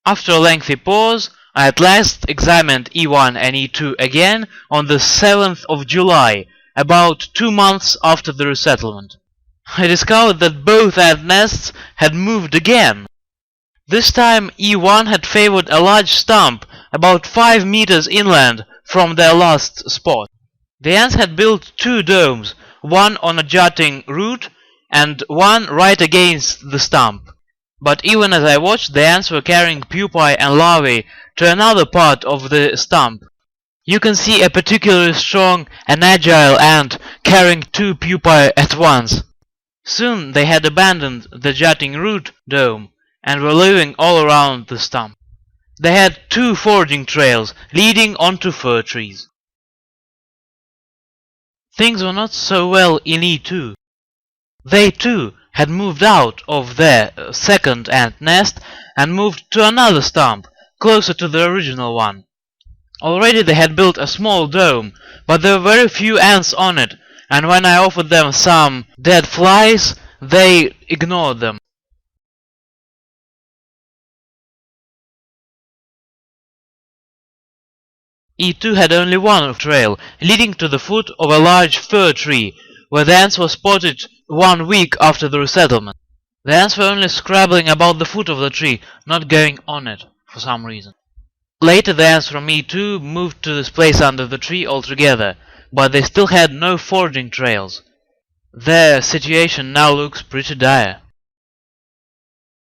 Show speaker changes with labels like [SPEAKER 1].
[SPEAKER 1] After a lengthy pause, I at last examined E1 and E2 again on the 7th of July, about 2 months after the resettlement. I discovered that both ant nests had moved again. This time E1 had favored a large stump about 5 meters inland from their last spot. The ants had built 2 domes, one on a jutting root and one right against the stump. But even as I watched, the ants were carrying pupae and larvae to another part of the stump. You can see a particularly strong and agile ant carrying 2 pupae at once. Soon they had abandoned the jutting root dome and were living all around the stump. They had 2 foraging trails leading onto fir trees. Things were not so well in E2. They too had moved out of their second ant nest and moved to another stump, closer to the original one. Already they had built a small dome, but there were very few ants on it, and when I offered them some dead flies, they ignored them. E2 had only one trail, leading to the foot of a large fir tree, where the ants were spotted 1 week after the resettlement. The ants were only scrabbling about the foot of the tree, not going on it, for some reason. Later the ants from E2 moved to this place under the tree altogether, but they still had no foraging trails. Their situation now looks pretty dire.